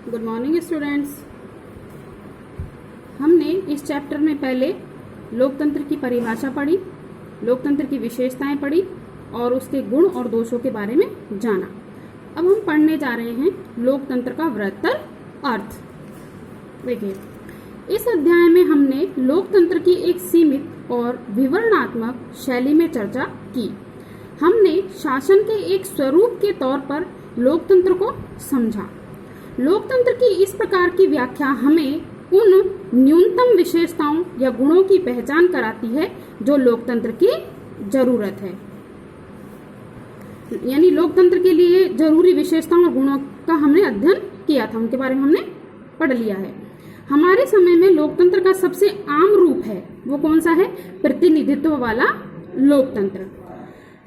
Good morning students. हमने इस chapter में पहले लोकतंत्र की परिभाषा पढ़ी, लोकतंत्र की विशेषताएं पढ़ी और उसके गुण और दोषों के बारे में जाना। अब हम पढ़ने जा रहे हैं लोकतंत्र का वृहत्तर अर्थ। देखिए, इस अध्याय में हमने लोकतंत्र की एक सीमित और विवरणात्मक शैली में चर्चा की। हमने शासन के एक स्वरूप के तौर पर लोकतंत्र को समझा। लोकतंत्र की इस प्रकार की व्याख्या हमें उन न्यूनतम विशेषताओं या गुणों की पहचान कराती है जो लोकतंत्र की जरूरत है। यानी लोकतंत्र के लिए जरूरी विशेषताओं और गुणों का हमने अध्ययन किया था, उनके बारे में हमने पढ़ लिया है। हमारे समय में लोकतंत्र का सबसे आम रूप है वो कौन सा है? प्रतिनिधित्व वाला लोकतंत्र।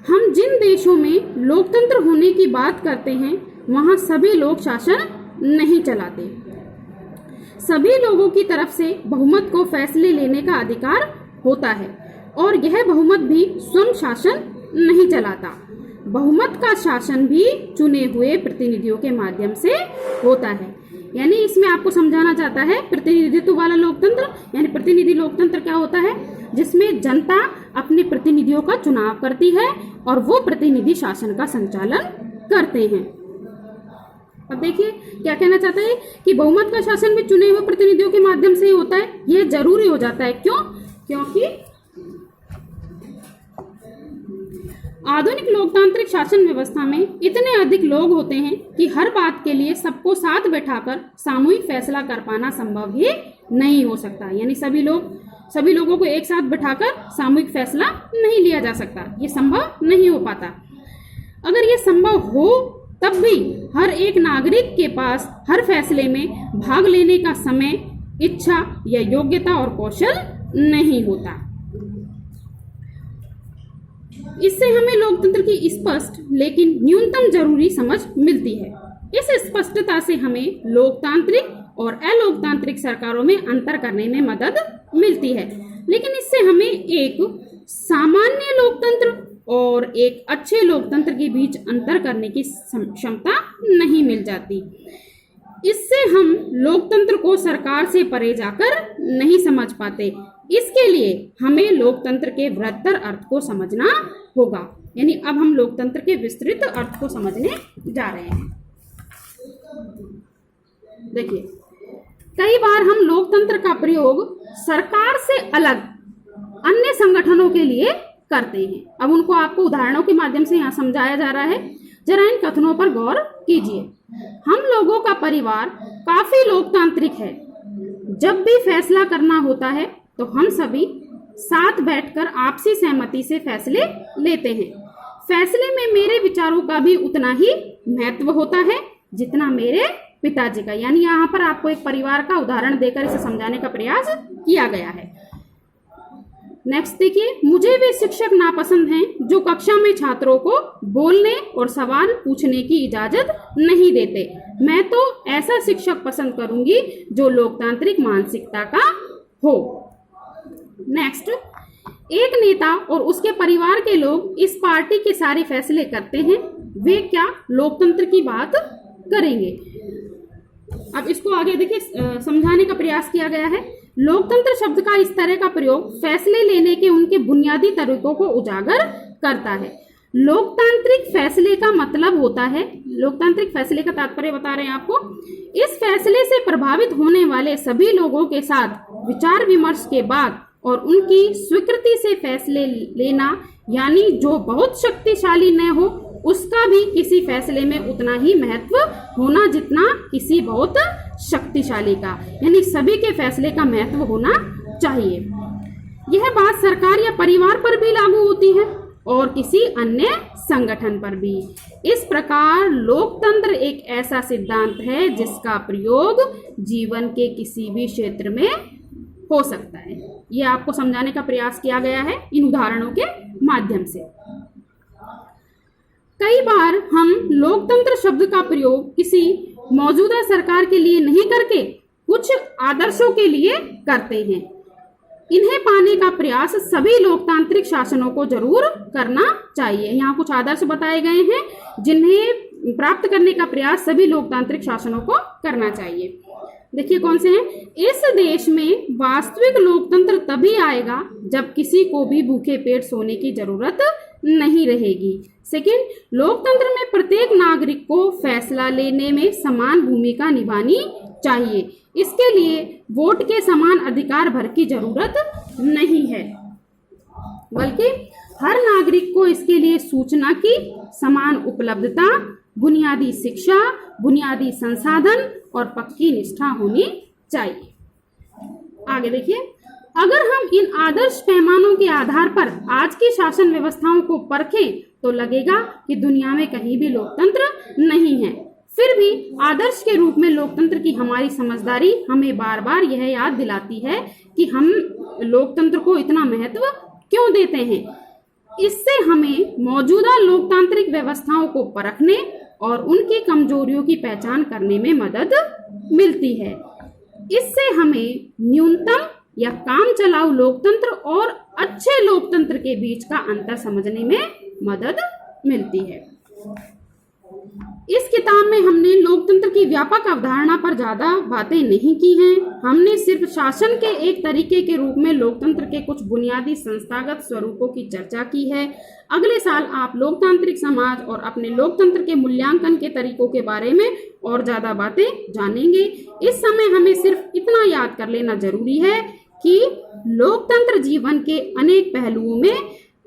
हम जिन देशों में लोकतंत्र होने की बात करते हैं वहां सभी लोग शासन नहीं चलाते। सभी लोगों की तरफ से बहुमत को फैसले लेने का अधिकार होता है और यह बहुमत भी स्वयं शासन नहीं चलाता। बहुमत का शासन भी चुने हुए प्रतिनिधियों के माध्यम से होता है। यानी इसमें आपको समझाना चाहता है प्रतिनिधित्व वाला लोकतंत्र, यानी प्रतिनिधि लोकतंत्र क्या होता है? जिसमें जनता अपने प्रतिनिधियों का चुनाव करती है और वो प्रतिनिधि शासन का संचालन करते हैं। अब देखिए क्या कहना चाहता है कि बहुमत का शासन भी चुने हुए प्रतिनिधियों के माध्यम से ही होता है। यह जरूरी हो जाता है। क्यों? क्योंकि आधुनिक लोकतांत्रिक शासन व्यवस्था में इतने अधिक लोग होते हैं कि हर बात के लिए सबको साथ बैठाकर सामूहिक फैसला कर पाना संभव ही नहीं हो सकता। यानी सभी लोगों को एक साथ बैठाकर सामूहिक फैसला नहीं लिया जा सकता, ये संभव नहीं हो पाता। अगर ये संभव हो तब भी हर एक नागरिक के पास हर फैसले में भाग लेने का समय, इच्छा या योग्यता और कौशल नहीं होता। इससे हमें लोकतंत्र की स्पष्ट लेकिन न्यूनतम जरूरी समझ मिलती है। इस स्पष्टता से हमें लोकतांत्रिक और अलोकतांत्रिक सरकारों में अंतर करने में मदद मिलती है। लेकिन इससे हमें एक सामान्य लोकतंत्र और एक अच्छे लोकतंत्र के बीच अंतर करने की क्षमता नहीं मिल जाती। इससे हम लोकतंत्र को सरकार से परे जाकर नहीं समझ पाते। इसके लिए हमें लोकतंत्र के वृहत्तर अर्थ को समझना होगा। यानी अब हम लोकतंत्र के विस्तृत अर्थ को समझने जा रहे हैं। देखिए, कई बार हम लोकतंत्र का प्रयोग सरकार से अलग अन्य संगठनों के लिए करते हैं। अब उनको आपको उदाहरणों के माध्यम से यहाँ समझाया जा रहा है। जरा इन कथनों पर गौर कीजिए। हम लोगों का परिवार काफी लोकतांत्रिक है। जब भी फैसला करना होता है तो हम सभी साथ बैठकर आपसी सहमति से फैसले लेते हैं। फैसले में मेरे विचारों का भी उतना ही महत्व होता है जितना मेरे पिताजी का। यानी यहाँ पर आपको एक परिवार का उदाहरण देकर इसे समझाने का प्रयास किया गया है। नेक्स्ट देखिए, मुझे वे शिक्षक नापसंद हैं जो कक्षा में छात्रों को बोलने और सवाल पूछने की इजाजत नहीं देते। मैं तो ऐसा शिक्षक पसंद करूंगी जो लोकतांत्रिक मानसिकता का हो। नेक्स्ट, एक नेता और उसके परिवार के लोग इस पार्टी के सारे फैसले करते हैं। वे क्या लोकतंत्र की बात करेंगे? अब इसको आगे देखिए समझाने का प्रयास किया गया है। लोकतंत्र शब्द का इस तरह का प्रयोग फैसले लेने के उनके बुनियादी तरीकों को उजागर करता है। लोकतांत्रिक फैसले का मतलब होता है, लोकतांत्रिक फैसले का तात्पर्य बता रहे हैं आपको, इस फैसले से प्रभावित होने वाले सभी लोगों के साथ विचार विमर्श के बाद और उनकी स्वीकृति से फैसले लेना। यानी जो बहुत शक्तिशाली न हो उसका भी किसी फैसले में उतना ही महत्व होना जितना किसी बहुत शक्तिशाली का। यानी सभी के फैसले का महत्व होना चाहिए। यह बात सरकार या परिवार पर भी लागू होती है और किसी अन्य संगठन पर भी। इस प्रकार लोकतंत्र एक ऐसा सिद्धांत है जिसका प्रयोग जीवन के किसी भी क्षेत्र में हो सकता है। यह आपको समझाने का प्रयास किया गया है इन उदाहरणों के माध्यम से। कई बार हम लोकतंत्र शब्द का प्रयोग किसी मौजूदा सरकार के लिए नहीं करके कुछ आदर्शों के लिए करते हैं। इन्हें पाने का प्रयास सभी लोकतांत्रिक शासनों को जरूर करना चाहिए। यहाँ कुछ आदर्श बताए गए हैं जिन्हें प्राप्त करने का प्रयास सभी लोकतांत्रिक शासनों को करना चाहिए। देखिए कौन से हैं। इस देश में वास्तविक लोकतंत्र तभी आएगा जब किसी को भी भूखे पेट सोने की जरूरत नहीं रहेगी। सेकंड, लोकतंत्र में प्रत्येक नागरिक को फैसला लेने में समान भूमिका निभानी चाहिए। इसके लिए वोट के समान अधिकार भर की जरूरत नहीं है, बल्कि हर नागरिक को इसके लिए सूचना की समान उपलब्धता, बुनियादी शिक्षा, बुनियादी संसाधन और पक्की निष्ठा होनी चाहिए। आगे देखिए, अगर हम इन आदर्श पैमानों के आधार पर आज की शासन व्यवस्थाओं को परखें तो लगेगा कि दुनिया में कहीं भी लोकतंत्र नहीं है। फिर भी आदर्श के रूप में लोकतंत्र की हमारी समझदारी हमें बार बार यह याद दिलाती है कि हम लोकतंत्र को इतना महत्व क्यों देते हैं। इससे हमें मौजूदा लोकतांत्रिक व्यवस्थाओं को परखने और उनकी कमजोरियों की पहचान करने में मदद मिलती है। इससे हमें न्यूनतम या काम चलाऊ लोकतंत्र और अच्छे लोकतंत्र के बीच का अंतर समझने में मदद मिलती है। इस किताब में हमने लोकतंत्र की व्यापक अवधारणा पर ज्यादा बातें नहीं की हैं। हमने सिर्फ शासन के एक तरीके के रूप में लोकतंत्र के कुछ बुनियादी संस्थागत स्वरूपों की चर्चा की है। अगले साल आप लोकतांत्रिक समाज और अपने लोकतंत्र के मूल्यांकन के तरीकों के बारे में और ज्यादा बातें जानेंगे। इस समय हमें सिर्फ इतना याद कर लेना जरूरी है कि लोकतंत्र जीवन के अनेक पहलुओं में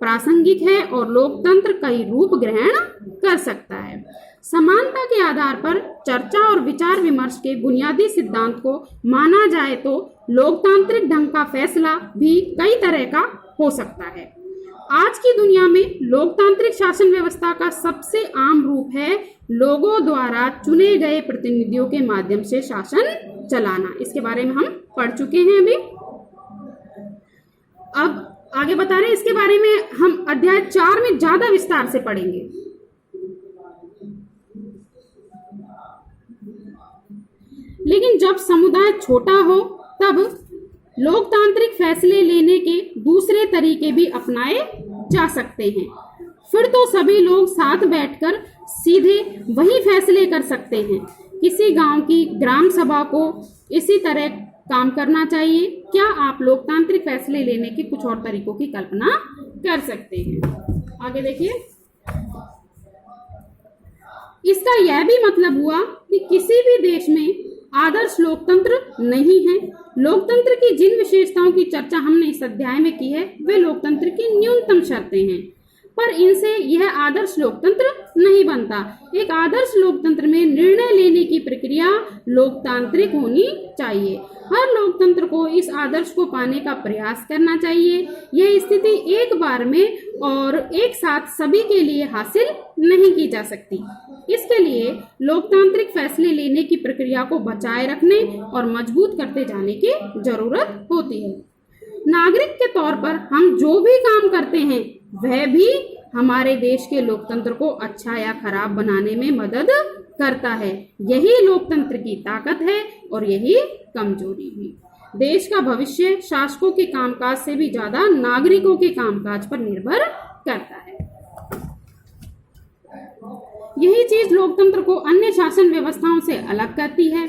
प्रासंगिक है और लोकतंत्र कई रूप ग्रहण कर सकता है। समानता के आधार पर चर्चा और विचार विमर्श के बुनियादी सिद्धांत को माना जाए तो लोकतांत्रिक ढंग का फैसला भी कई तरह का हो सकता है। आज की दुनिया में लोकतांत्रिक शासन व्यवस्था का सबसे आम रूप है लोगों द्वारा चुने गए प्रतिनिधियों के माध्यम से शासन चलाना। इसके बारे में हम पढ़ चुके हैं अभी। अब आगे बता रहे हैं, इसके बारे में हम अध्याय 4 में ज्यादा विस्तार से पढ़ेंगे। लेकिन जब समुदाय छोटा हो तब लोकतांत्रिक फैसले लेने के दूसरे तरीके भी अपनाए जा सकते हैं। फिर तो सभी लोग साथ बैठकर सीधे वही फैसले कर सकते हैं। किसी गांव की ग्राम सभा को इसी तरह काम करना चाहिए। क्या आप लोकतांत्रिक फैसले लेने के कुछ और तरीकों की कल्पना कर सकते हैं? आगे देखिए, इसका यह भी मतलब हुआ कि किसी भी देश में आदर्श लोकतंत्र नहीं है। लोकतंत्र की जिन विशेषताओं की चर्चा हमने इस अध्याय में की है वे लोकतंत्र की न्यूनतम शर्तें हैं, पर इनसे यह आदर्श लोकतंत्र नहीं बनता। एक आदर्श लोकतंत्र में निर्णय लेने की प्रक्रिया लोकतांत्रिक होनी चाहिए। हर लोकतंत्र को इस आदर्श को पाने का प्रयास करना चाहिए। यह स्थिति एक बार में और एक साथ सभी के लिए हासिल नहीं की जा सकती। इसके लिए लोकतांत्रिक फैसले लेने की प्रक्रिया को बचाए रखने और मजबूत करते जाने की जरूरत होती है। नागरिक के तौर पर हम जो भी काम करते हैं वह भी हमारे देश के लोकतंत्र को अच्छा या खराब बनाने में मदद करता है। यही लोकतंत्र की ताकत है और यही कमजोरी भी। देश का भविष्य शासकों के कामकाज से भी ज्यादा नागरिकों के कामकाज पर निर्भर करता है। यही चीज लोकतंत्र को अन्य शासन व्यवस्थाओं से अलग करती है।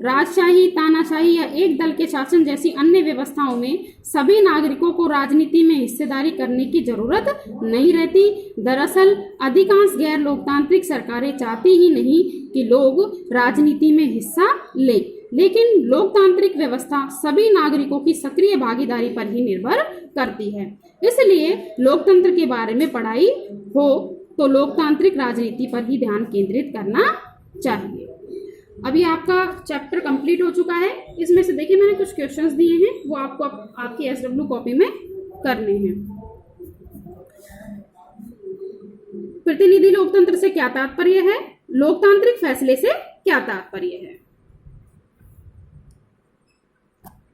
राजशाही, तानाशाही या एक दल के शासन जैसी अन्य व्यवस्थाओं में सभी नागरिकों को राजनीति में हिस्सेदारी करने की जरूरत नहीं रहती। दरअसल अधिकांश गैर लोकतांत्रिक सरकारें चाहती ही नहीं कि लोग राजनीति में हिस्सा लें, लेकिन लोकतांत्रिक व्यवस्था सभी नागरिकों की सक्रिय भागीदारी पर ही निर्भर करती है। इसलिए लोकतंत्र के बारे में पढ़ाई हो तो लोकतांत्रिक राजनीति पर ही ध्यान केंद्रित करना चाहिए। अभी आपका चैप्टर कंप्लीट हो चुका है। इसमें से देखिए मैंने कुछ क्वेश्चंस दिए हैं, वो आपको आपकी SW कॉपी में करने हैं। प्रतिनिधि लोकतंत्र से क्या तात्पर्य है? लोकतांत्रिक फैसले से क्या तात्पर्य है?